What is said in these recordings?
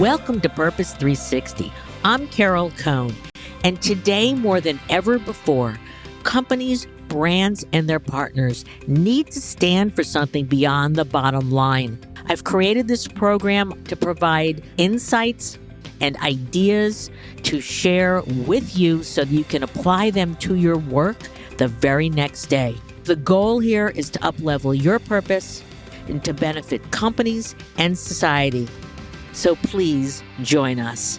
Welcome to Purpose 360. I'm Carol Cohn, and today more than ever before, companies, brands, and their partners need to stand for something beyond the bottom line. I've created this program to provide insights and ideas to share with you so that you can apply them to your work the very next day. The goal here is to up-level your purpose and to benefit companies and society. So please join us.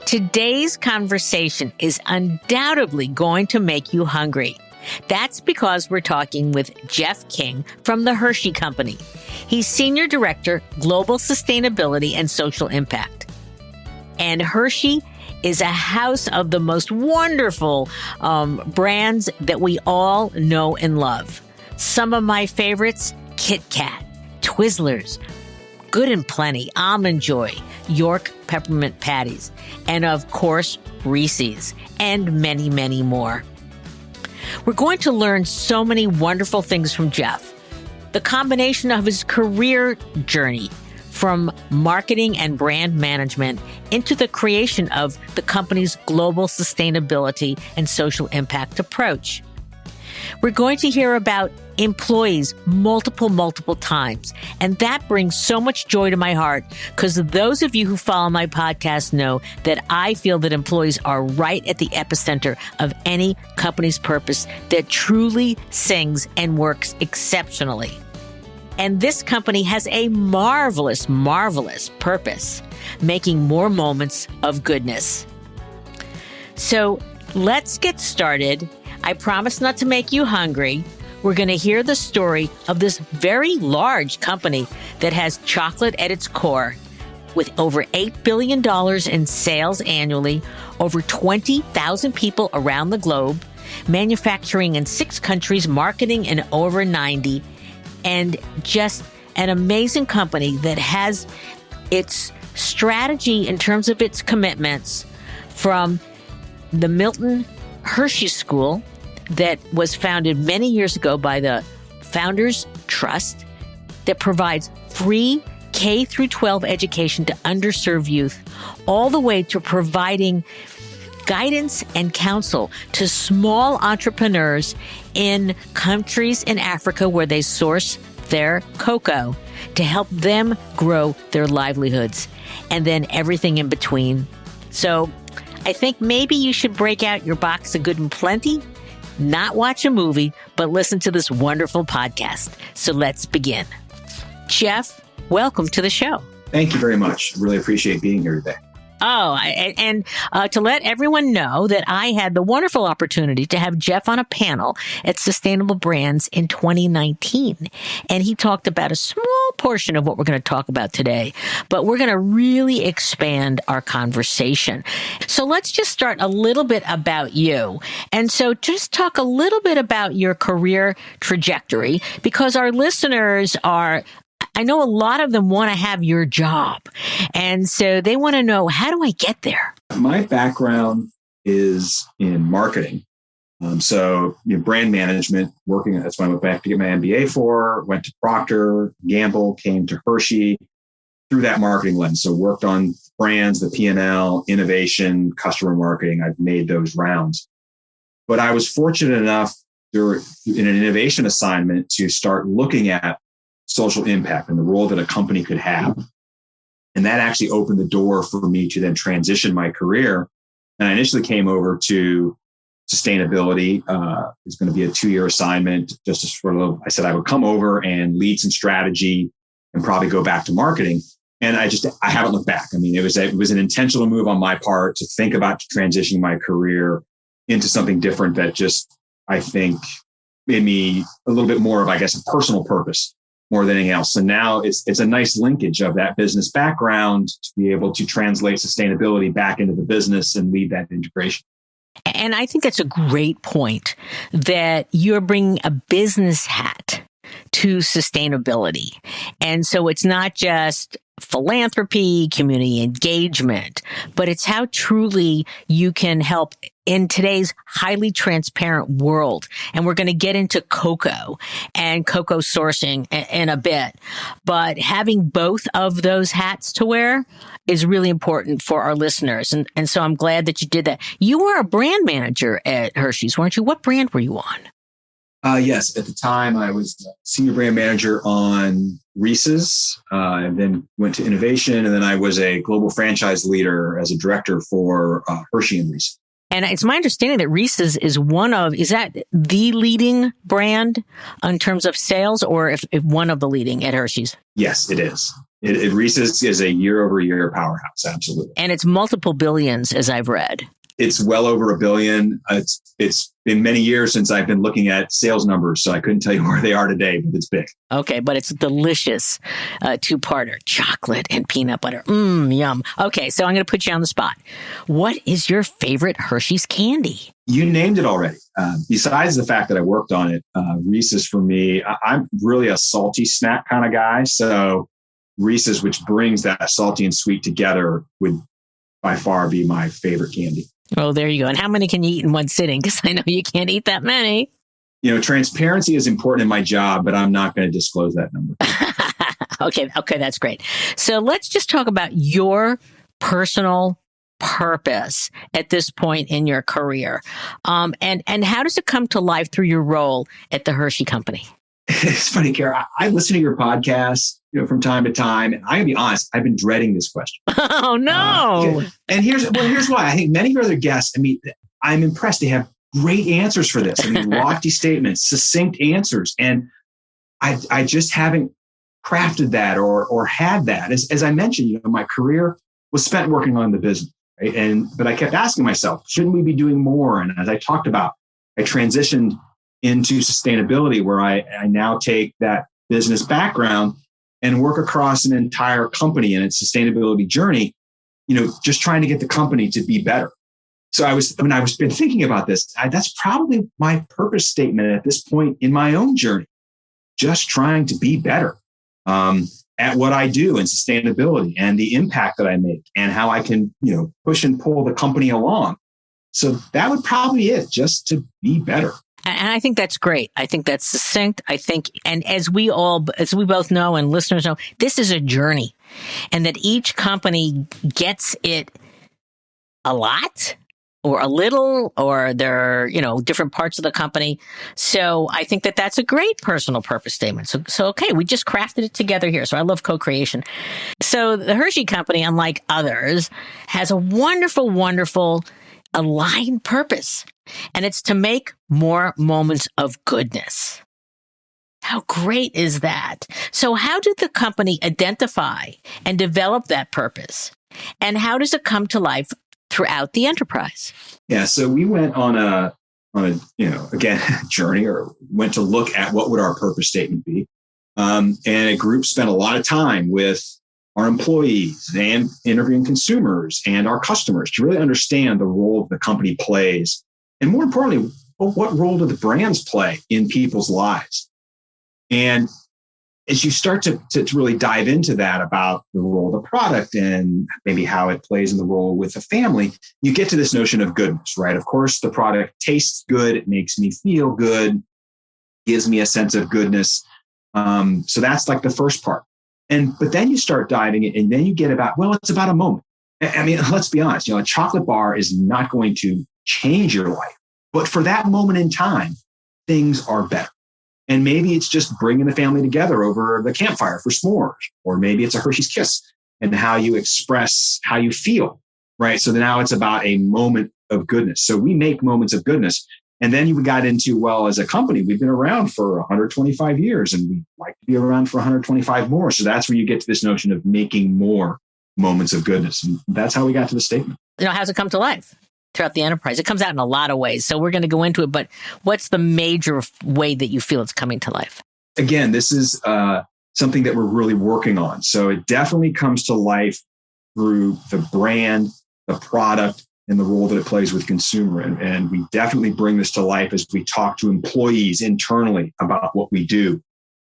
Today's conversation is undoubtedly going to make you hungry. That's because we're talking with Jeff King from the Hershey Company. He's Senior Director, Global Sustainability and Social Impact. And Hershey is a house of the most wonderful brands that we all know and love. Some of my favorites, Kit Kat, Twizzlers, Good and Plenty, Almond Joy, York Peppermint Patties, and of course, Reese's, and many, many more. We're going to learn so many wonderful things from Jeff. The combination of his career journey from marketing and brand management into the creation of the company's global sustainability and social impact approach. We're going to hear about employees multiple times. And that brings so much joy to my heart because those of you who follow my podcast know that I feel that employees are right at the epicenter of any company's purpose that truly sings and works exceptionally. And this company has a marvelous purpose, making more moments of goodness. So let's get started. I promise not to make you hungry. We're going to hear the story of this very large company that has chocolate at its core, with over $8 billion in sales annually, over 20,000 people around the globe, manufacturing in 6 countries, marketing in over 90, and just an amazing company that has its strategy in terms of its commitments from the Milton Hershey School that was founded many years ago by the Founders Trust that provides free K through 12 education to underserved youth, all the way to providing guidance and counsel to small entrepreneurs in countries in Africa where they source their cocoa to help them grow their livelihoods, and then everything in between. So I think maybe you should break out your box of Good and Plenty, not watch a movie, but listen to this wonderful podcast. So let's begin. Jeff, welcome to the show. Thank you very much. Really appreciate being here today. And to let everyone know that I had the wonderful opportunity to have Jeff on a panel at Sustainable Brands in 2019. And he talked about a small portion of what we're going to talk about today, but we're going to really expand our conversation. So let's just start a little bit about you. And so just talk a little bit about your career trajectory, because our listeners I know a lot of them want to have your job. And so they want to know, how do I get there? My background is in marketing. Brand management, working, that's what I went back to get my MBA for, went to Procter, Gamble, came to Hershey through that marketing lens. So worked on brands, the P&L, innovation, customer marketing. I've made those rounds. But I was fortunate enough in an innovation assignment to start looking at social impact and the role that a company could have. And that actually opened the door for me to then transition my career. And I initially came over to sustainability. It's going to be a 2-year assignment. I said I would come over and lead some strategy and probably go back to marketing. And I haven't looked back. I mean, it was an intentional move on my part to think about transitioning my career into something different that just, I think, made me a little bit more of, I guess, a personal purpose more than anything else. So now it's a nice linkage of that business background to be able to translate sustainability back into the business and lead that integration. And I think that's a great point, that you're bringing a business hat to sustainability. And so it's not just philanthropy, community engagement, but it's how truly you can help in today's highly transparent world. And we're going to get into cocoa and cocoa sourcing in a bit. But having both of those hats to wear is really important for our listeners. And so I'm glad that you did that. You were a brand manager at Hershey's, weren't you? What brand were you on? Yes. At the time, I was senior brand manager on Reese's, and then went to innovation. And then I was a global franchise leader as a director for Hershey and Reese. And it's my understanding that Reese's is that the leading brand in terms of sales, or if one of the leading at Hershey's? Yes, it is. Reese's is a year-over-year powerhouse, absolutely. And it's multiple billions, as I've read. It's well over $1 billion. It's been many years since I've been looking at sales numbers, so I couldn't tell you where they are today, but it's big. Okay, but it's delicious two-parter, chocolate and peanut butter. Yum. Okay, so I'm going to put you on the spot. What is your favorite Hershey's candy? You named it already. Besides the fact that I worked on it, Reese's for me, I'm really a salty snack kind of guy. So Reese's, which brings that salty and sweet together, would by far be my favorite candy. Oh, there you go. And how many can you eat in one sitting? Because I know you can't eat that many. Transparency is important in my job, but I'm not going to disclose that number. Okay, that's great. So let's just talk about your personal purpose at this point in your career. And how does it come to life through your role at the Hershey Company? It's funny, Kara. I listen to your podcast, from time to time, and I'm gonna be honest, I've been dreading this question. Oh no! And here's why. I think many of your other guests, I'm impressed. They have great answers for this. Lofty statements, succinct answers, and I just haven't crafted that or had that. As I mentioned, my career was spent working on the business, right? But I kept asking myself, shouldn't we be doing more? And as I talked about, I transitioned into sustainability, where I now take that business background and work across an entire company and its sustainability journey, just trying to get the company to be better. So I was been thinking about this. That's probably my purpose statement at this point in my own journey, just trying to be better at what I do in sustainability and the impact that I make and how I can, push and pull the company along. So that would probably be it, just to be better. And I think that's great. I think that's succinct. And as we both know and listeners know, this is a journey, and that each company gets it a lot or a little, or they're, different parts of the company. So I think that that's a great personal purpose statement. So okay, we just crafted it together here. So I love co-creation. So the Hershey Company, unlike others, has a wonderful, wonderful aligned purpose. And it's to make more moments of goodness. How great is that? So how did the company identify and develop that purpose? And how does it come to life throughout the enterprise? Yeah, so we went on a journey, or went to look at what would our purpose statement be. And a group spent a lot of time with our employees and interviewing consumers and our customers to really understand the role the company plays. And more importantly, what role do the brands play in people's lives? And as you start to really dive into that about the role of the product and maybe how it plays in the role with the family, you get to this notion of goodness, right? Of course, the product tastes good. It makes me feel good, gives me a sense of goodness. So that's like the first part. But then you start diving in, and then you get it's about a moment. Let's be honest, a chocolate bar is not going to change your life. But for that moment in time, things are better. And maybe it's just bringing the family together over the campfire for s'mores, or maybe it's a Hershey's Kiss and how you express how you feel, right? So now it's about a moment of goodness. So we make moments of goodness. And then we got into, as a company, we've been around for 125 years and we'd like to be around for 125 more. So that's where you get to this notion of making more moments of goodness. And that's how we got to the statement. How's it come to life throughout the enterprise? It comes out in a lot of ways. So we're going to go into it, but what's the major way that you feel it's coming to life? Again, this is something that we're really working on. So it definitely comes to life through the brand, the product, and the role that it plays with consumer. And we definitely bring this to life as we talk to employees internally about what we do.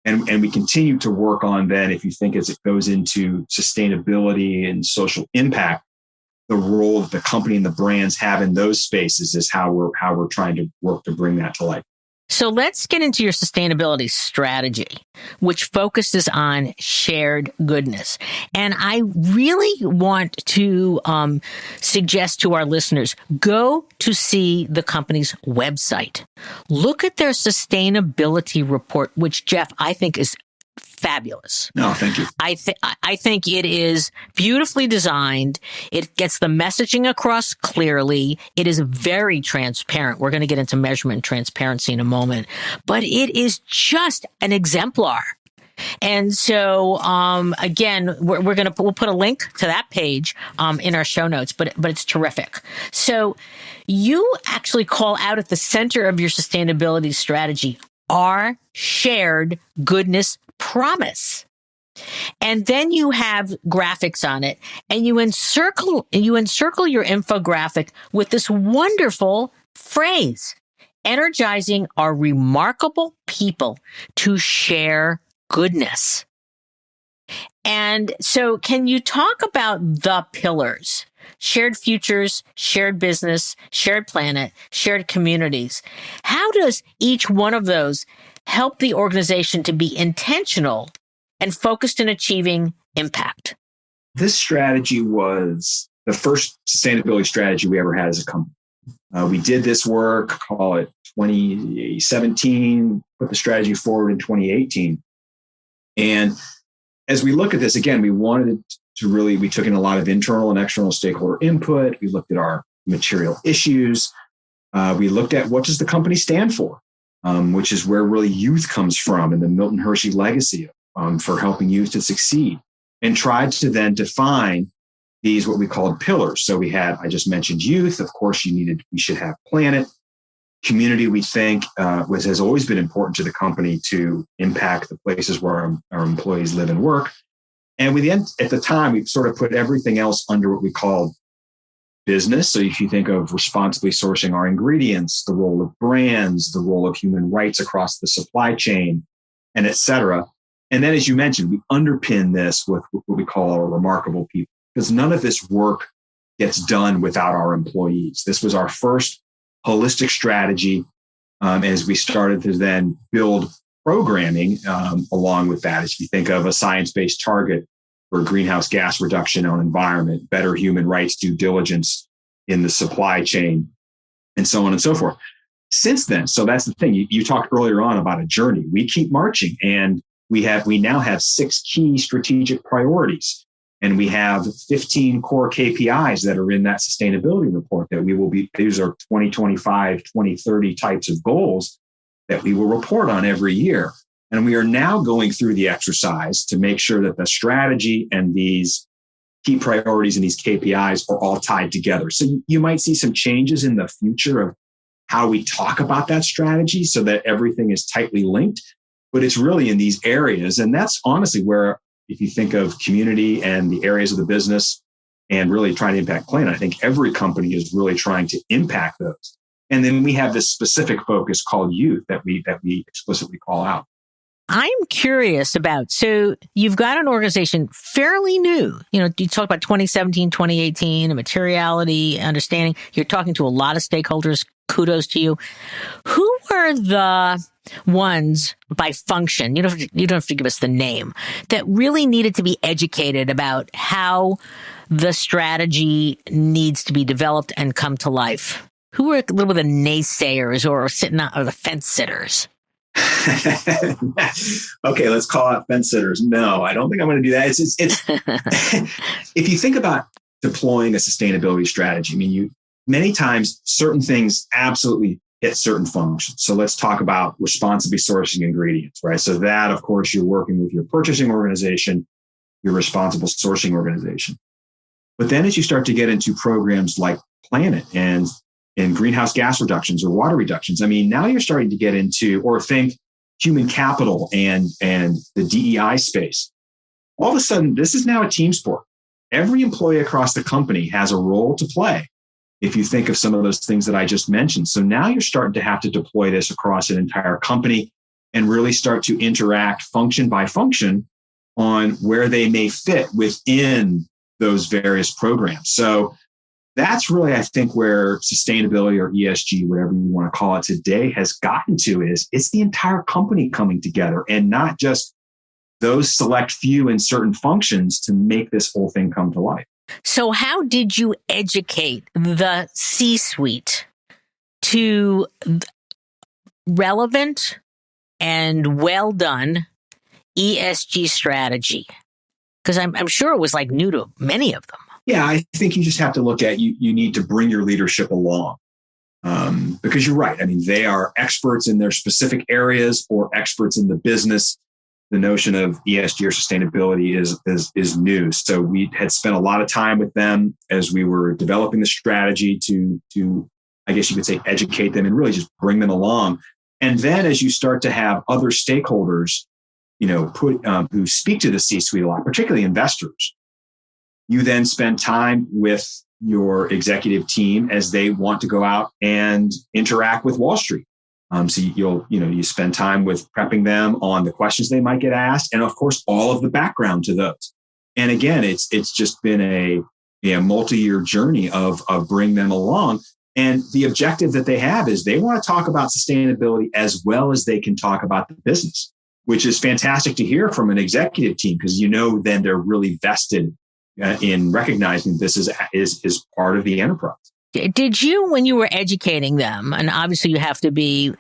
And we continue to work on then, if you think as it goes into sustainability and social impact, the role that the company and the brands have in those spaces is how we're trying to work to bring that to life. So let's get into your sustainability strategy, which focuses on shared goodness. And I really want to suggest to our listeners, go to see the company's website. Look at their sustainability report, which, Jeff, I think is fabulous. No, thank you. I think it is beautifully designed. It gets the messaging across clearly. It is very transparent. We're going to get into measurement and transparency in a moment, but it is just an exemplar. And so, again, we'll put a link to that page in our show notes, but it's terrific. So you actually call out at the center of your sustainability strategy our shared goodness promise. And then you have graphics on it, and you encircle your infographic with this wonderful phrase, energizing our remarkable people to share goodness. And so can you talk about the pillars? Shared futures, shared business, shared planet, shared communities. How does each one of those help the organization to be intentional and focused in achieving impact? This strategy was the first sustainability strategy we ever had as a company. We did this work, call it 2017, put the strategy forward in 2018. And as we look at this, again, we took in a lot of internal and external stakeholder input. We looked at our material issues. We looked at what does the company stand for, which is where really youth comes from and the Milton Hershey legacy for helping youth to succeed, and tried to then define these, what we called pillars. So I just mentioned youth. Of course, we should have planet. Community, we think, has always been important to the company to impact the places where our employees live and work. And at the time, we sort of put everything else under what we called business. So if you think of responsibly sourcing our ingredients, the role of brands, the role of human rights across the supply chain, and et cetera. And then, as you mentioned, we underpin this with what we call our remarkable people, because none of this work gets done without our employees. This was our first holistic strategy as we started to then build programming along with that. As you think of a science-based target for greenhouse gas reduction on environment, better human rights due diligence in the supply chain, and so on and so forth. Since then, so that's the thing. You talked earlier on about a journey. We keep marching, and we now have 6 key strategic priorities. And we have 15 core KPIs that are in that sustainability report that these are 2025, 2030 types of goals that we will report on every year. And we are now going through the exercise to make sure that the strategy and these key priorities and these KPIs are all tied together. So you might see some changes in the future of how we talk about that strategy so that everything is tightly linked, but it's really in these areas. And that's honestly where, if you think of community and the areas of the business and really trying to impact planet, I think every company is really trying to impact those. And then we have this specific focus called youth that we explicitly call out. I'm curious so you've got an organization fairly new. You talk about 2017, 2018, and materiality, understanding. You're talking to a lot of stakeholders. Kudos to you. Who were the ones by function, you don't have to give us the name, that really needed to be educated about how the strategy needs to be developed and come to life? Who were a little bit of naysayers or the fence sitters? Okay, let's call out fence sitters. No, I don't think I'm going to do that. It's if you think about deploying a sustainability strategy, many times certain things absolutely hit certain functions. So let's talk about responsibly sourcing ingredients, right? So that, of course, you're working with your purchasing organization, your responsible sourcing organization. But then as you start to get into programs like Planet and greenhouse gas reductions or water reductions, now you're starting to get into, or think human capital and the DEI space. All of a sudden, this is now a team sport. Every employee across the company has a role to play if you think of some of those things that I just mentioned. So now you're starting to have to deploy this across an entire company and really start to interact function by function on where they may fit within those various programs. So that's really, I think, where sustainability or ESG, whatever you want to call it today, has gotten to is it's the entire company coming together and not just those select few in certain functions to make this whole thing come to life. So how did you educate the C-suite to relevant and well done ESG strategy? Because I'm sure it was like new to many of them. Yeah, I think you just have to look at, you need to bring your leadership along. Because you're right. I mean, they are experts in their specific areas or experts in the business. The notion of ESG or sustainability is new. So we had spent a lot of time with them as we were developing the strategy to I guess you could say, educate them and really just bring them along. And then as you start to have other stakeholders, who speak to the C-suite a lot, particularly investors, you then spend time with your executive team as they want to go out and interact with Wall Street. So you spend time with prepping them on the questions they might get asked, and of course, all of the background to those. And again, it's just been a multi-year journey of bringing them along. And the objective that they have is they want to talk about sustainability as well as they can talk about the business, which is fantastic to hear from an executive team, because then they're really vested in recognizing this is part of the enterprise. Did you, when you were educating them, and obviously you have to be,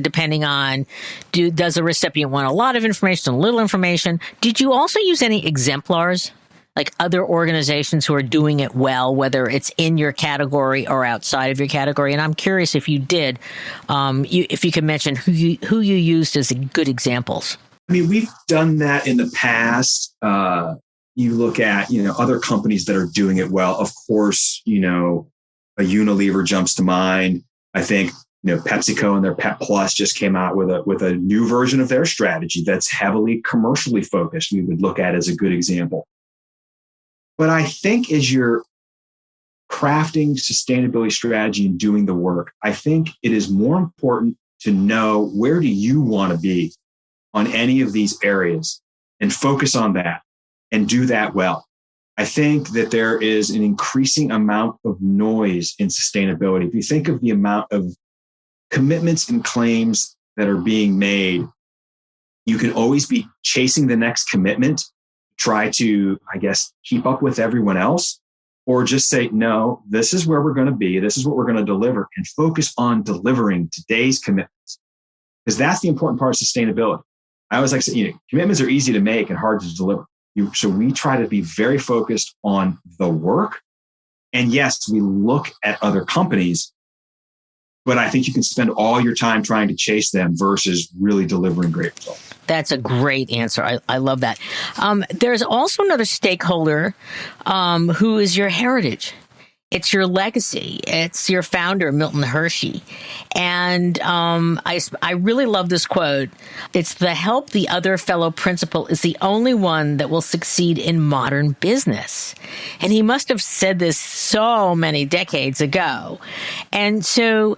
depending on, does the recipient want a lot of information, a little information? Did you also use any exemplars, like other organizations who are doing it well, whether it's in your category or outside of your category? And I'm curious if you did, if you could mention who you used as good examples. I mean, we've done that in the past. You look at, other companies that are doing it well. Of course, a Unilever jumps to mind. I think, PepsiCo and their Pep Plus just came out with a new version of their strategy that's heavily commercially focused. We would look at as a good example. But I think as you're crafting sustainability strategy and doing the work, I think it is more important to know, where do you want to be on any of these areas, and focus on that and do that well. I think that there is an increasing amount of noise in sustainability. If you think of the amount of commitments and claims that are being made, you can always be chasing the next commitment, try to, I guess, keep up with everyone else, or just say, no, this is where we're going to be. This is what we're going to deliver, and focus on delivering today's commitments, because that's the important part of sustainability. I always like to say, commitments are easy to make and hard to deliver. So we try to be very focused on the work. And yes, we look at other companies, but I think you can spend all your time trying to chase them versus really delivering great results. That's a great answer. I love that. There's also another stakeholder who is your heritage. It's your legacy. It's your founder, Milton Hershey. And I really love this quote. It's the help the other fellow principle is the only one that will succeed in modern business. And he must have said this so many decades ago. And so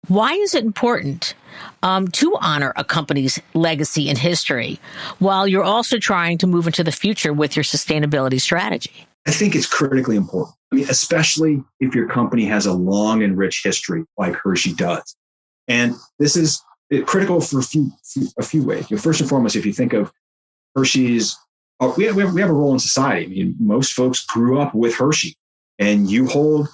why is it important to honor a company's legacy and history while you're also trying to move into the future with your sustainability strategy? I think it's critically important. I mean, especially if your company has a long and rich history like Hershey does. And this is critical for a few ways. First and foremost, if you think of Hershey's, we have a role in society. I mean, most folks grew up with Hershey, and you hold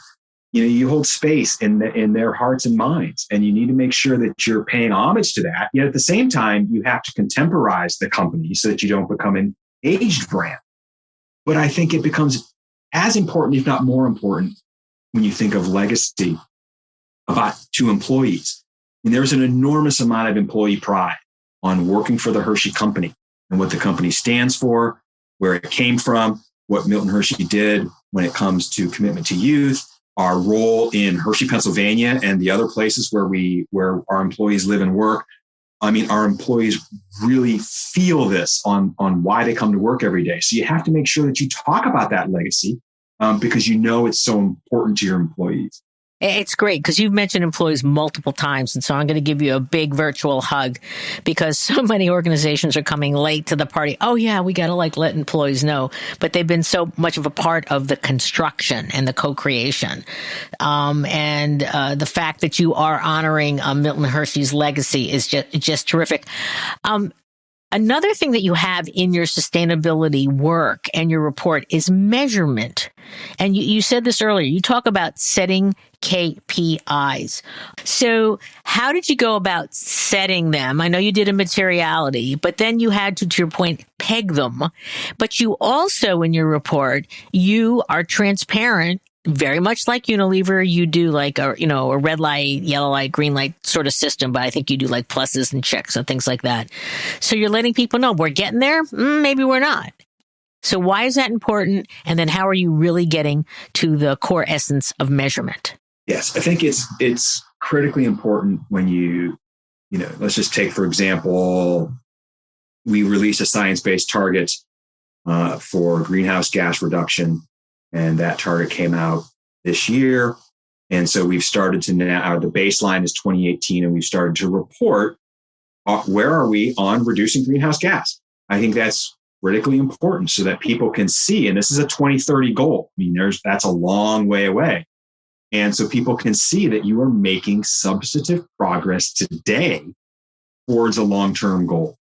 space in their hearts and minds, and you need to make sure that you're paying homage to that. Yet at the same time, you have to contemporize the company so that you don't become an aged brand. But I think it becomes as important, if not more important, when you think of legacy to employees. And there's an enormous amount of employee pride on working for the Hershey Company and what the company stands for, where it came from, what Milton Hershey did when it comes to commitment to youth, our role in Hershey, Pennsylvania, and the other places where our employees live and work. I mean, our employees really feel this on why they come to work every day. So you have to make sure that you talk about that legacy because you know it's so important to your employees. It's great because you've mentioned employees multiple times. And so I'm going to give you a big virtual hug because so many organizations are coming late to the party. Oh, yeah, we got to let employees know. But they've been so much of a part of the construction and the co-creation. And the fact that you are honoring Milton Hershey's legacy is just terrific. Another thing that you have in your sustainability work and your report is measurement. And you said this earlier. You talk about setting KPIs. So how did you go about setting them? I know you did a materiality, but then you had to your point, peg them. But you also, in your report, you are transparent. Very much like Unilever, you do a red light, yellow light, green light sort of system, but I think you do pluses and checks and things like that. So you're letting people know we're getting there. Maybe we're not. So why is that important? And then how are you really getting to the core essence of measurement? Yes, I think it's critically important when let's just take, for example, we released a science-based target for greenhouse gas reduction. And that target came out this year. And so we've started to now, the baseline is 2018, and we've started to report where are we on reducing greenhouse gas. I think that's critically important so that people can see, and this is a 2030 goal. I mean, that's a long way away. And so people can see that you are making substantive progress today towards a long-term goal.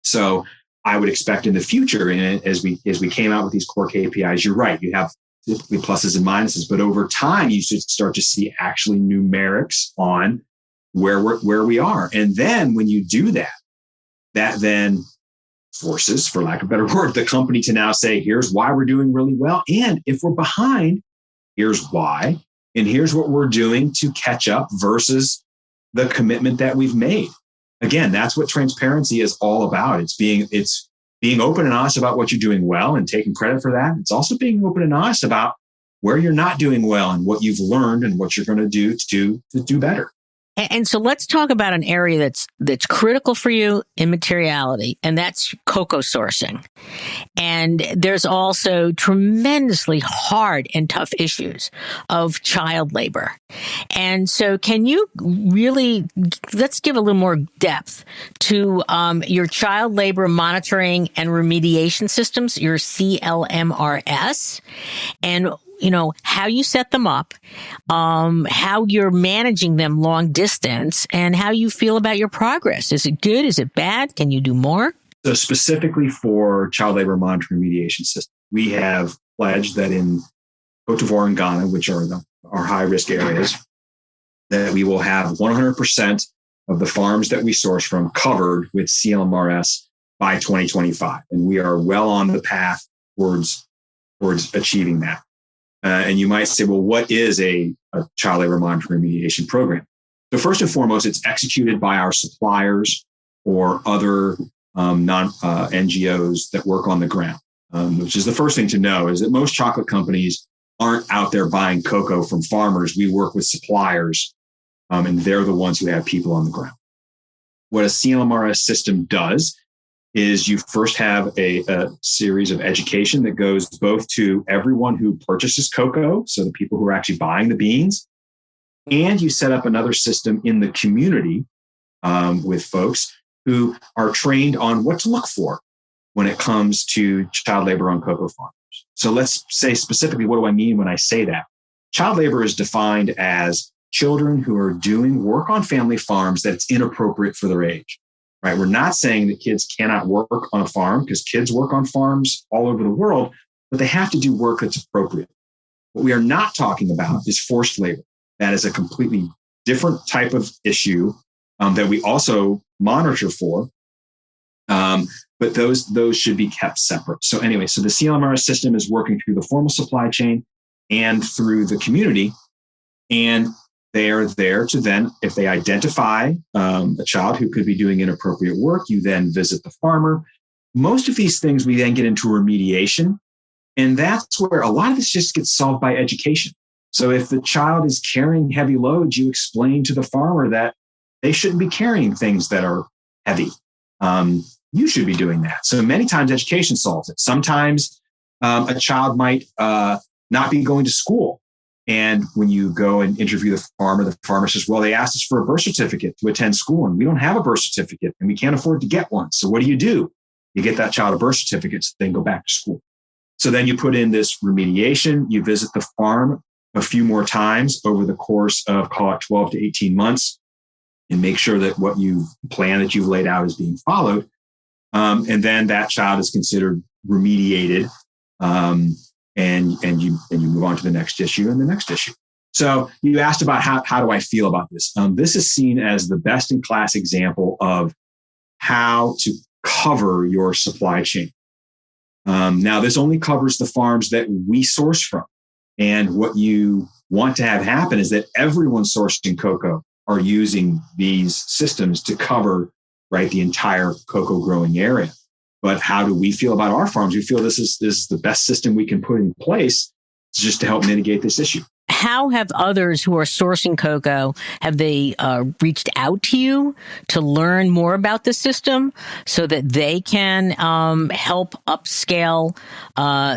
So I would expect in the future, and as we came out with these core KPIs, you're right, you have typically pluses and minuses, but over time you should start to see actually numerics on where we are. And then when you do that then forces, for lack of a better word, the company to now say, here's why we're doing really well. And if we're behind, here's why. And here's what we're doing to catch up versus the commitment that we've made. Again, that's what transparency is all about. It's being open and honest about what you're doing well and taking credit for that. It's also being open and honest about where you're not doing well and what you've learned and what you're going to do to do better. And so let's talk about an area that's critical for you in materiality, and that's cocoa sourcing. And there's also tremendously hard and tough issues of child labor. And so can you let's give a little more depth to your child labor monitoring and remediation systems, your CLMRS, and how you set them up, how you're managing them long distance, and how you feel about your progress. Is it good? Is it bad? Can you do more? So specifically for child labor monitoring remediation system, we have pledged that in Cote d'Ivoire and Ghana, which are our high-risk areas, that we will have 100% of the farms that we source from covered with CLMRS by 2025. And we are well on the path towards achieving that. And you might say, well, what is a child labor monitoring remediation program? So first and foremost, it's executed by our suppliers or other NGOs that work on the ground, which is the first thing to know is that most chocolate companies aren't out there buying cocoa from farmers. We work with suppliers, and they're the ones who have people on the ground. What a CLMRS system does is you first have a series of education that goes both to everyone who purchases cocoa, so the people who are actually buying the beans, and you set up another system in the community with folks who are trained on what to look for when it comes to child labor on cocoa farms. So let's say specifically, what do I mean when I say that? Child labor is defined as children who are doing work on family farms that's inappropriate for their age. Right? We're not saying that kids cannot work on a farm because kids work on farms all over the world, but they have to do work that's appropriate. What we are not talking about is forced labor. That is a completely different type of issue that we also monitor for. But those should be kept separate. So anyway, so the CLMRS system is working through the formal supply chain and through the community. And they are there to then, if they identify a child who could be doing inappropriate work, you then visit the farmer. Most of these things we then get into remediation. And that's where a lot of this just gets solved by education. So if the child is carrying heavy loads, you explain to the farmer that they shouldn't be carrying things that are heavy. You should be doing that. So many times education solves it. Sometimes a child might not be going to school. And when you go and interview the farmer says, well, they asked us for a birth certificate to attend school, and we don't have a birth certificate and we can't afford to get one. So what do? You get that child a birth certificate, so then go back to school. So then you put in this remediation, you visit the farm a few more times over the course of, call it 12 to 18 months, and make sure that what plan that you've laid out is being followed. And then that child is considered remediated. And you move on to the next issue and the next issue. So you asked about how do I feel about this? This is seen as the best in class example of how to cover your supply chain. Now, this only covers the farms that we source from. And what you want to have happen is that everyone sourcing cocoa are using these systems to cover, right, the entire cocoa growing area. But how do we feel about our farms? We feel this is the best system we can put in place just to help mitigate this issue. How have others who are sourcing cocoa, have they reached out to you to learn more about the system so that they can help upscale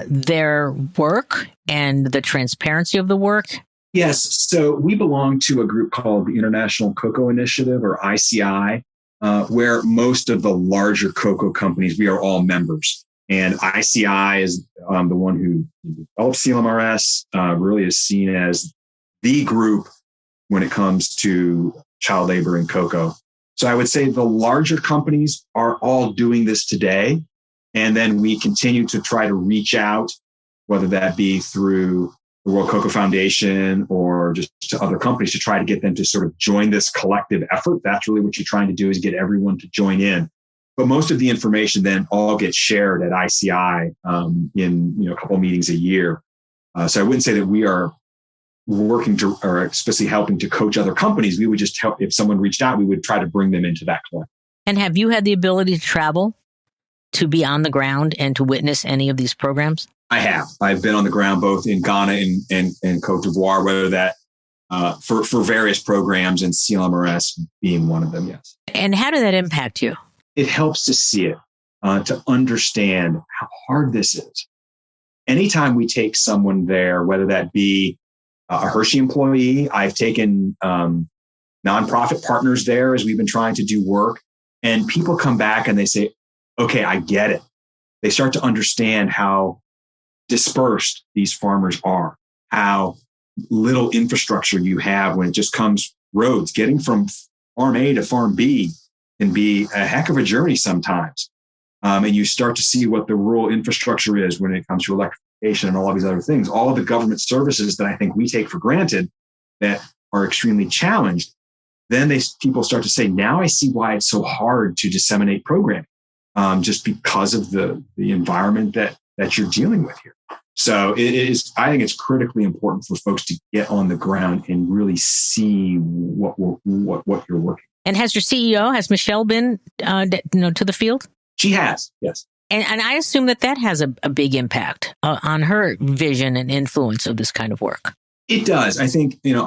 their work and the transparency of the work? Yes. So we belong to a group called the International Cocoa Initiative, or ICI, where most of the larger cocoa companies, we are all members. And ICI is the one who developed CLMRS, really is seen as the group when it comes to child labor in cocoa. So I would say the larger companies are all doing this today. And then we continue to try to reach out, whether that be through the World Cocoa Foundation or just to other companies, to try to get them to sort of join this collective effort. That's really what you're trying to do, is get everyone to join in. But most of the information then all gets shared at ICI in a couple of meetings a year. So I wouldn't say that we are working to, or especially helping to coach other companies. We would just help, if someone reached out, we would try to bring them into that collective. And have you had the ability to travel, to be on the ground and to witness any of these programs? I have. I've been on the ground both in Ghana and Cote d'Ivoire, whether that for various programs, and CLMRS being one of them, yes. And how did that impact you? It helps to see it, to understand how hard this is. Anytime we take someone there, whether that be a Hershey employee, I've taken nonprofit partners there as we've been trying to do work, and people come back and they say, okay, I get it. They start to understand how dispersed these farmers are, how little infrastructure you have when it just comes roads. Getting from farm A to farm B can be a heck of a journey sometimes. And you start to see what the rural infrastructure is when it comes to electrification and all of these other things. All of the government services that I think we take for granted that are extremely challenged. Then people start to say, now I see why it's so hard to disseminate programming, just because of the environment that you're dealing with here. So I think it's critically important for folks to get on the ground and really see what you're working. And has your CEO, has Michelle been to the field? She has, yes. And I assume that has a big impact on her vision and influence of this kind of work. It does. I think, I'm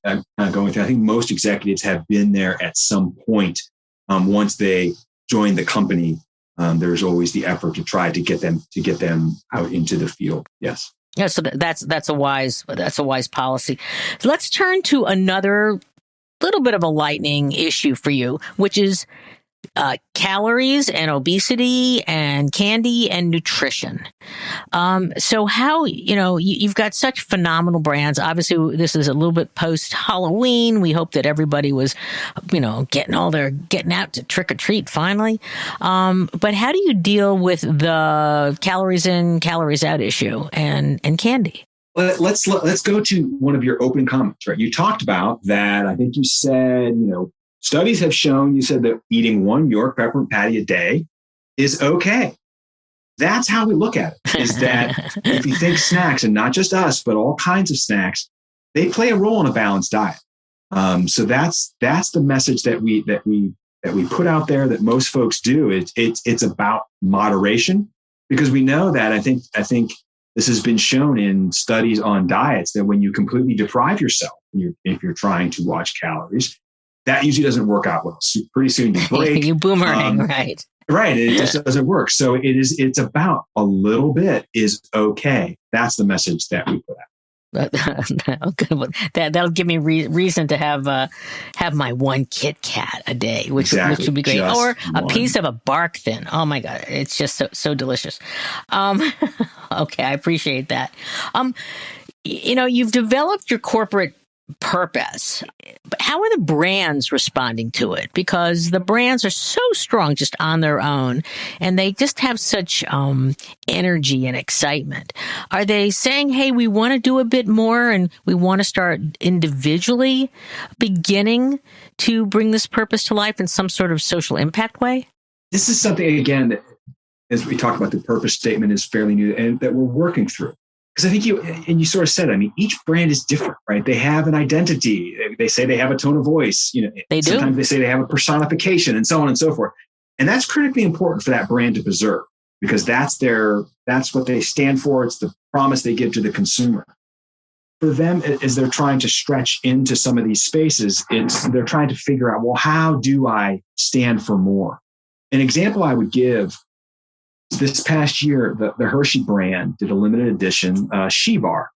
kind of going through, I think most executives have been there at some point. Once they join the company, there's always the effort to try to get them out into the field. Yes. Yeah. So that's a wise policy. So let's turn to another little bit of a lightning issue for you, which is calories and obesity and candy and nutrition. So how, you've got such phenomenal brands. Obviously, this is a little bit post Halloween. We hope that everybody was, getting out to trick or treat finally. But how do you deal with the calories in, calories out issue and candy? Let's go to one of your open comments, right? You talked about that. I think you said, studies have shown, you said that eating one York peppermint patty a day is okay. That's how we look at it, is that if you think snacks, and not just us, but all kinds of snacks, they play a role in a balanced diet. So that's the message that we put out there, that most folks do. It's about moderation, because we know that I think this has been shown in studies on diets, that when you completely deprive yourself, if you're trying to watch calories, that usually doesn't work out well. So pretty soon you break. You boomerang, right? Right. It just doesn't work. So it's about a little bit is okay. That's the message that we put out. That'll give me reason to have my one Kit Kat a day, which would be great, just or a one. piece of a barkTHIN. Oh my God, it's just so delicious. Okay, I appreciate that. You've developed your corporate purpose, but how are the brands responding to it? Because the brands are so strong just on their own, and they just have such energy and excitement. Are they saying, hey, we want to do a bit more and we want to start individually beginning to bring this purpose to life in some sort of social impact way? This is something, again, that, as we talked about, the purpose statement is fairly new and that we're working through. Because I think you sort of said, each brand is different, right? They have an identity. They say they have a tone of voice. They do. Sometimes they say they have a personification and so on and so forth. And that's critically important for that brand to preserve because that's what they stand for. It's the promise they give to the consumer. For them, as they're trying to stretch into some of these spaces, they're trying to figure out, well, how do I stand for more? An example I would give, this past year, the Hershey brand did a limited edition She Bar.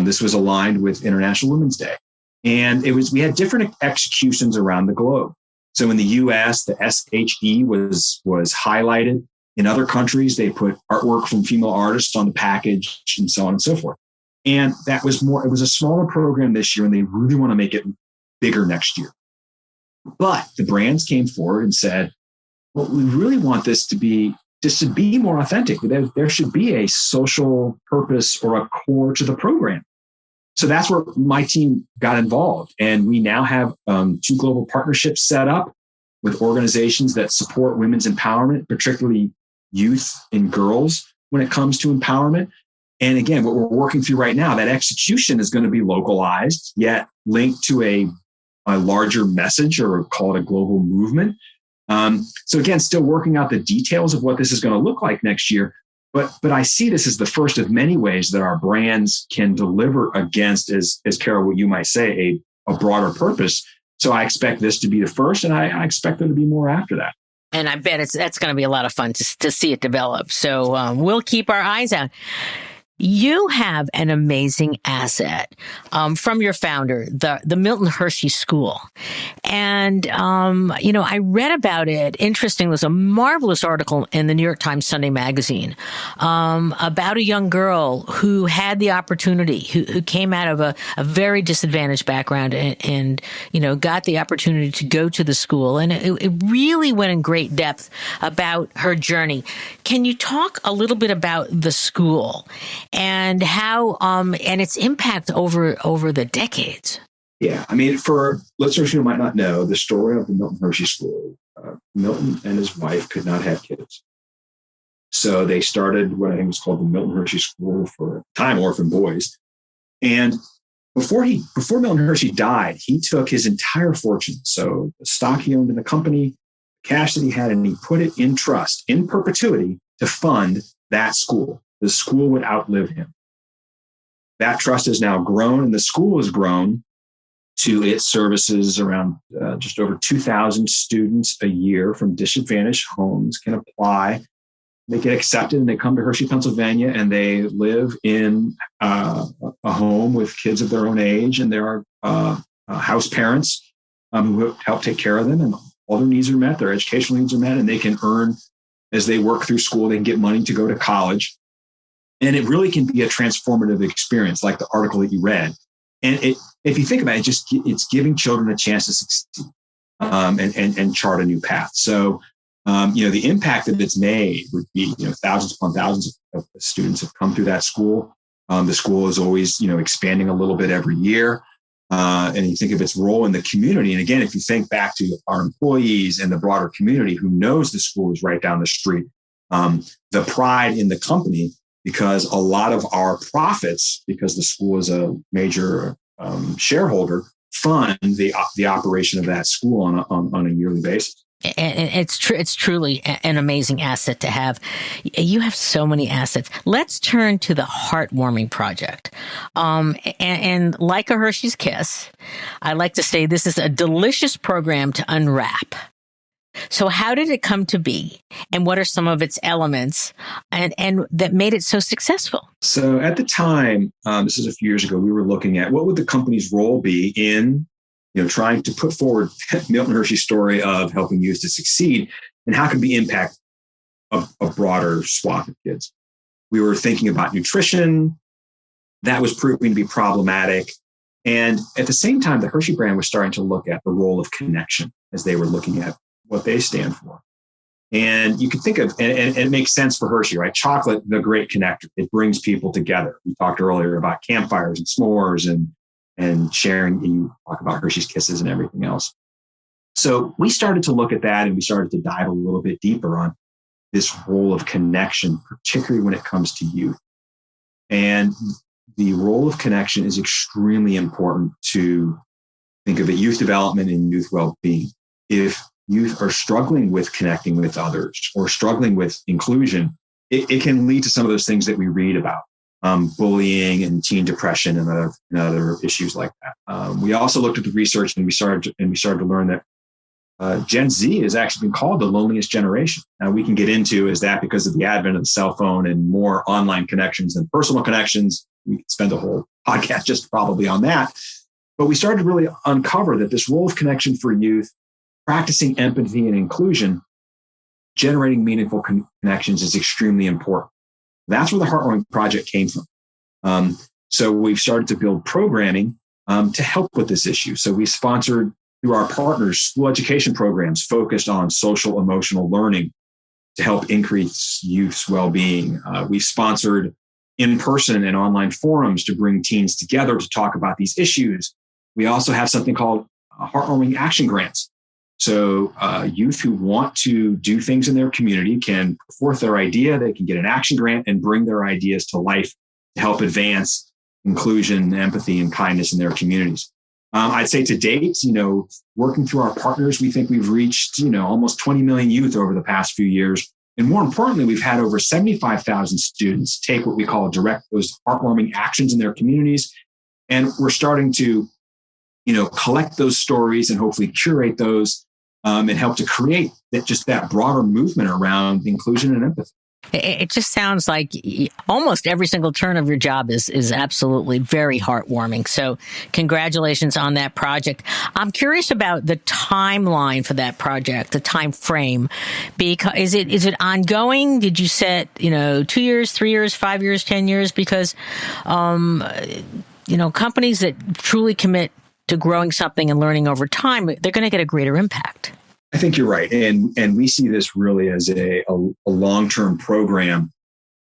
This was aligned with International Women's Day. And we had different executions around the globe. So in the US, the SHE was highlighted. In other countries, they put artwork from female artists on the package and so on and so forth. And it was a smaller program this year, and they really want to make it bigger next year. But the brands came forward and said, well, we really want this to be more authentic. There should be a social purpose or a core to the program. So that's where my team got involved. And we now have 2 global partnerships set up with organizations that support women's empowerment, particularly youth and girls when it comes to empowerment. And again, what we're working through right now, that execution is going to be localized, yet linked to a larger message, or call it a global movement. So again, still working out the details of what this is going to look like next year. But I see this as the first of many ways that our brands can deliver against, as Carol, what you might say, a broader purpose. So I expect this to be the first, and I expect there to be more after that. And I bet that's going to be a lot of fun to see it develop. So we'll keep our eyes out. You have an amazing asset from your founder, the Milton Hershey School. And, I read about it. Interesting. There's a marvelous article in the New York Times Sunday magazine about a young girl who had the opportunity, who came out of a very disadvantaged background and got the opportunity to go to the school. And it really went in great depth about her journey. Can you talk a little bit about the school and how and its impact over the decades? Yeah, for listeners who might not know the story of the Milton Hershey School, Milton and his wife could not have kids. So they started what I think was called the Milton Hershey School for time orphan boys. And before Milton Hershey died, he took his entire fortune, so the stock he owned in the company, cash that he had, and he put it in trust in perpetuity to fund that school. The school would outlive him. That trust has now grown, and the school has grown to its services around just over 2,000 students a year from disadvantaged homes can apply. They get accepted, and they come to Hershey, Pennsylvania, and they live in a home with kids of their own age, and there are house parents who help take care of them, and all their needs are met, their educational needs are met, and they can earn, as they work through school, they can get money to go to college. And it really can be a transformative experience, like the article that you read. And if you think about it, it's giving children a chance to succeed and chart a new path. So, the impact that it's made would be, thousands upon thousands of students have come through that school. The school is always, expanding a little bit every year. And you think of its role in the community. And again, if you think back to our employees and the broader community who knows the school is right down the street, the pride in the company, because a lot of our profits, because the school is a major shareholder, fund the operation of that school on a yearly basis. And it's truly an amazing asset to have. You have so many assets. Let's turn to the Heartwarming Project. And like a Hershey's Kiss, I like to say this is a delicious program to unwrap. So how did it come to be? And what are some of its elements and that made it so successful? So at the time, this is a few years ago, we were looking at what would the company's role be in trying to put forward Milton Hershey's story of helping youth to succeed, and how could we impact a broader swath of kids. We were thinking about nutrition. That was proving to be problematic. And at the same time, the Hershey brand was starting to look at the role of connection as they were looking at what they stand for. And you can think of, and it makes sense for Hershey, right? Chocolate, the great connector. It brings people together. We talked earlier about campfires and s'mores and sharing. You talk about Hershey's Kisses and everything else. So we started to look at that, and we started to dive a little bit deeper on this role of connection, particularly when it comes to youth. And the role of connection is extremely important to think of it, youth development and youth well-being. If youth are struggling with connecting with others or struggling with inclusion, it can lead to some of those things that we read about, bullying and teen depression and other issues like that. We also looked at the research, and we started to learn that Gen Z has actually been called the loneliest generation. Now, we can get into, is that because of the advent of the cell phone and more online connections than personal connections? We could spend a whole podcast just probably on that. But we started to really uncover that this role of connection for youth, practicing empathy and inclusion, generating meaningful connections is extremely important. That's where the Heartwarming Project came from. So we've started to build programming to help with this issue. So we sponsored, through our partners, school education programs focused on social emotional learning to help increase youth's well-being. We sponsored in-person and online forums to bring teens together to talk about these issues. We also have something called Heartwarming Action Grants. So youth who want to do things in their community can put forth their idea. They can get an action grant and bring their ideas to life to help advance inclusion, empathy, and kindness in their communities. I'd say to date, working through our partners, we think we've reached, almost 20 million youth over the past few years. And more importantly, we've had over 75,000 students take what we call those heartwarming actions in their communities. And we're starting to, collect those stories and hopefully curate those and help to create that broader movement around inclusion and empathy. It just sounds like almost every single turn of your job is absolutely very heartwarming. So congratulations on that project. I'm curious about the timeline for that project, the time frame. Because is it ongoing? Did you set, 2 years, 3 years, 5 years, 10 years? Because, companies that truly commit to growing something and learning over time, they're going to get a greater impact. I think you're right. And we see this really as a long-term program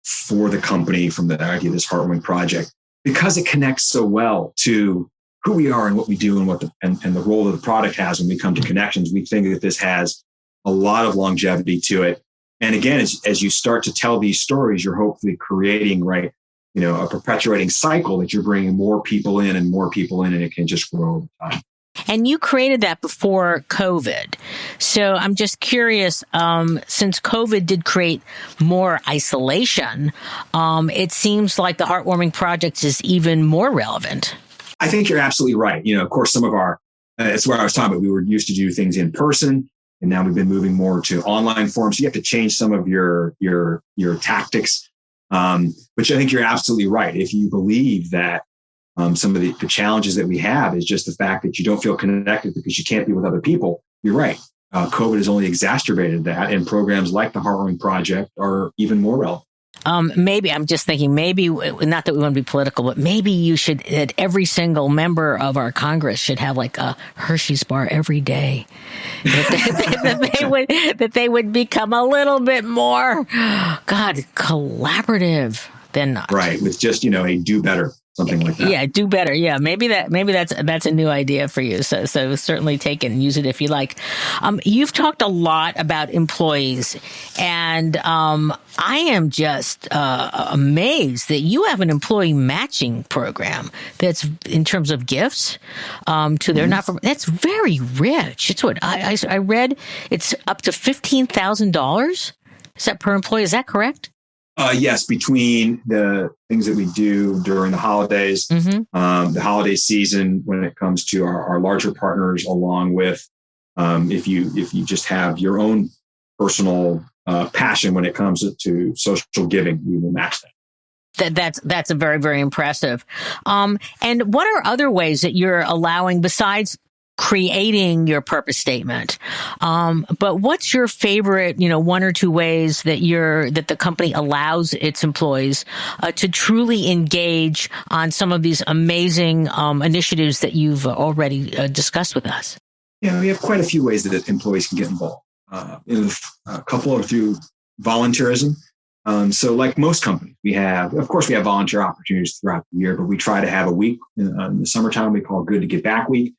for the company from the idea of this Heartwarming Project, because it connects so well to who we are and what we do and the role that the product has when we come to connections. We think that this has a lot of longevity to it. And again, as you start to tell these stories, you're hopefully creating, a perpetuating cycle that you're bringing more people in, and it can just grow over time. And you created that before COVID. So I'm just curious, since COVID did create more isolation, it seems like the Heartwarming Project is even more relevant. I think you're absolutely right. Of course, some of that's where I was talking about. We were used to do things in person, and now we've been moving more to online forms. So you have to change some of your tactics, which I think you're absolutely right. If you believe that some of the challenges that we have is just the fact that you don't feel connected because you can't be with other people, you're right. COVID has only exacerbated that, and programs like the Heartwarming Project are even more relevant. Maybe I'm just thinking, not that we want to be political, but maybe you should, that every single member of our Congress should have like a Hershey's bar every day. That they would become a little bit more, collaborative than not. Right. With just, a do better. Something like that. Yeah, do better. Yeah, maybe that's a new idea for you. So certainly take it and use it if you like. You've talked a lot about employees, and I am just amazed that you have an employee matching program that's in terms of gifts to their that's very rich. It's what I read. It's up to $15,000. Is that per employee? Is that correct? Yes, between the things that we do during the holidays, the holiday season, when it comes to our larger partners, along with If you just have your own personal passion when it comes to social giving, we will match that. That's a very, very impressive. And what are other ways that you're allowing besides creating your purpose statement? But what's your favorite, one or two ways that the company allows its employees to truly engage on some of these amazing initiatives that you've already discussed with us? Yeah, we have quite a few ways that employees can get involved. A couple are through volunteerism. So like most companies, we have volunteer opportunities throughout the year, but we try to have a week in the summertime we call Good to Give Back Week,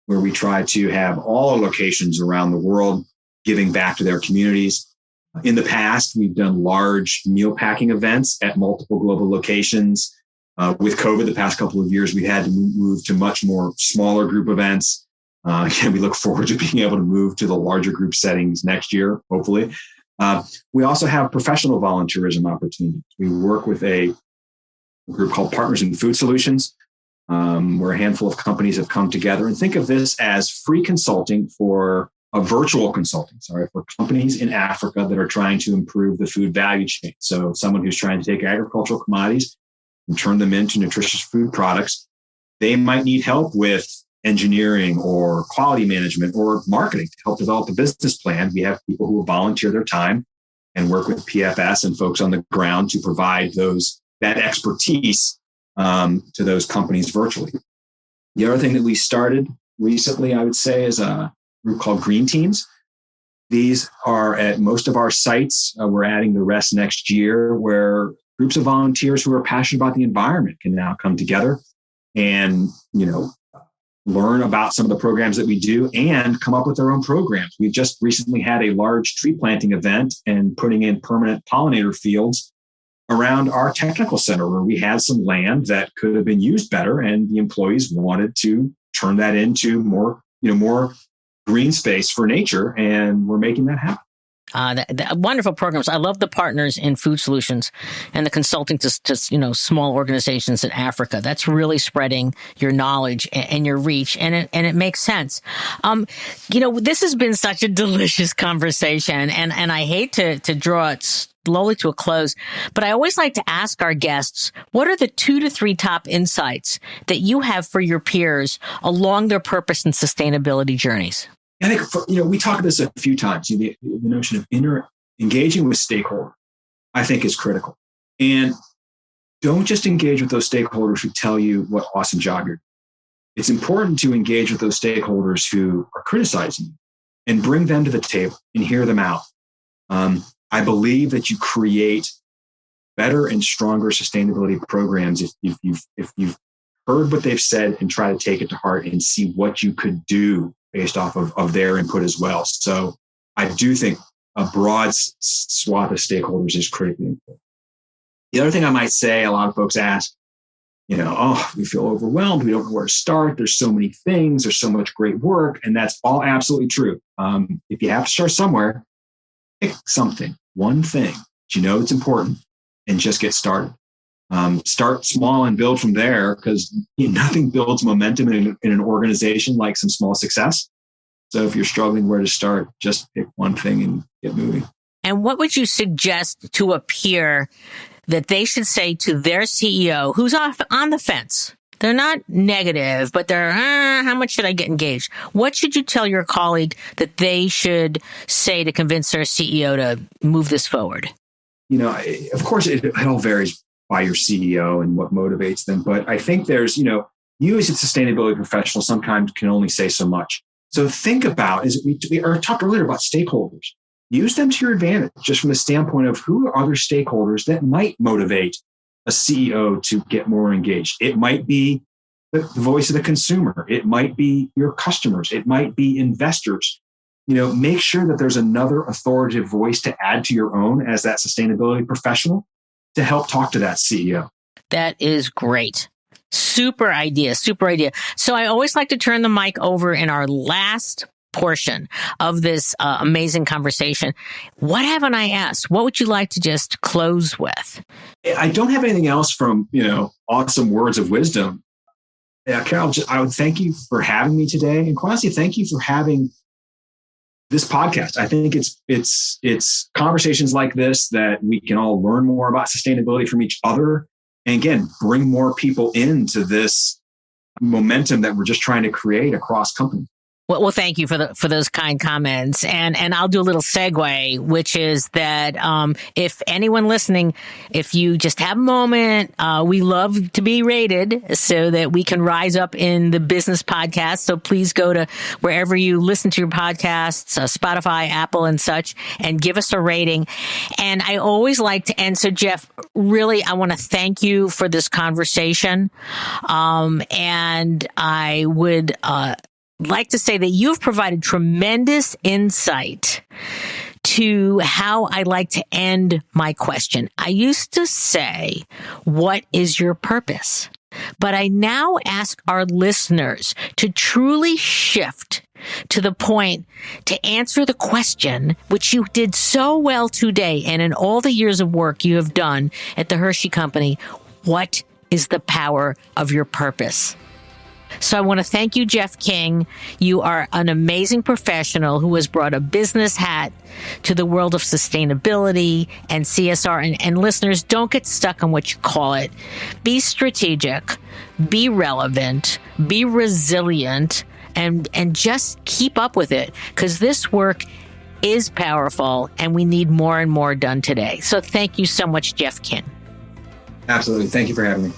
where we try to have all our locations around the world giving back to their communities. In the past, we've done large meal packing events at multiple global locations. With COVID, the past couple of years, we had to move to much more smaller group events. Again, we look forward to being able to move to the larger group settings next year, hopefully. We also have professional volunteerism opportunities. We work with a group called Partners in Food Solutions, where a handful of companies have come together. And think of this as free consulting for virtual consulting, for companies in Africa that are trying to improve the food value chain. So someone who's trying to take agricultural commodities and turn them into nutritious food products, they might need help with engineering or quality management or marketing to help develop a business plan. We have people who will volunteer their time and work with PFS and folks on the ground to provide that expertise to those companies virtually. The other thing that we started recently, I would say, is a group called Green Teams. These are at most of our sites. We're adding the rest next year, where groups of volunteers who are passionate about the environment can now come together and, learn about some of the programs that we do and come up with their own programs. We've just recently had a large tree planting event and putting in permanent pollinator fields around our technical center, where we had some land that could have been used better, and the employees wanted to turn that into more green space for nature, and we're making that happen. Wonderful programs. I love the Partners in Food Solutions and the consulting to small organizations in Africa. That's really spreading your knowledge and your reach, and it makes sense. This has been such a delicious conversation, and I hate to draw it slowly to a close, but I always like to ask our guests, what are the 2 to 3 top insights that you have for your peers along their purpose and sustainability journeys? I think, we talked about this a few times. The notion of engaging with stakeholders, I think, is critical. And don't just engage with those stakeholders who tell you what awesome job you're doing. It's important to engage with those stakeholders who are criticizing you and bring them to the table and hear them out. I believe that you create better and stronger sustainability programs if you've heard what they've said and try to take it to heart and see what you could do based off of their input as well. So I do think a broad swath of stakeholders is critically important. The other thing I might say, a lot of folks ask, we feel overwhelmed. We don't know where to start. There's so many things. There's so much great work. And that's all absolutely true. If you have to start somewhere, pick something, one thing that it's important, and just get started. Start small and build from there, because nothing builds momentum in an organization like some small success. So if you're struggling where to start, just pick one thing and get moving. And what would you suggest to a peer that they should say to their CEO who's off on the fence? They're not negative, but they're, how much should I get engaged? What should you tell your colleague that they should say to convince their CEO to move this forward? Of course, it all varies by your CEO and what motivates them. But I think there's, you as a sustainability professional sometimes can only say so much. So think about, we talked earlier about stakeholders. Use them to your advantage, just from the standpoint of who are other stakeholders that might motivate a CEO to get more engaged. It might be the voice of the consumer. It might be your customers. It might be investors. Make sure that there's another authoritative voice to add to your own as that sustainability professional to help talk to that CEO. That is great. Super idea. So I always like to turn the mic over in our last portion of this amazing conversation. What haven't I asked? What would you like to just close with? I don't have anything else from, awesome words of wisdom. Carol, I would thank you for having me today. And quite honestly, thank you for having this podcast. I think it's conversations like this that we can all learn more about sustainability from each other. And again, bring more people into this momentum that we're just trying to create across companies. Well, thank you for those kind comments, and I'll do a little segue, which is that if anyone listening, if you just have a moment, we love to be rated so that we can rise up in the business podcast. So please go to wherever you listen to your podcasts, Spotify, Apple, and such, and give us a rating. And I always like to end. So Jeff, really, I want to thank you for this conversation, and I would like to say that you've provided tremendous insight to how I like to end my question. I used to say, what is your purpose? But I now ask our listeners to truly shift to the point to answer the question, which you did so well today and in all the years of work you have done at the Hershey Company. What is the power of your purpose? So I want to thank you, Jeff King. You are an amazing professional who has brought a business hat to the world of sustainability and CSR. And listeners, don't get stuck on what you call it. Be strategic, be relevant, be resilient, and just keep up with it, because this work is powerful and we need more and more done today. So thank you so much, Jeff King. Absolutely. Thank you for having me.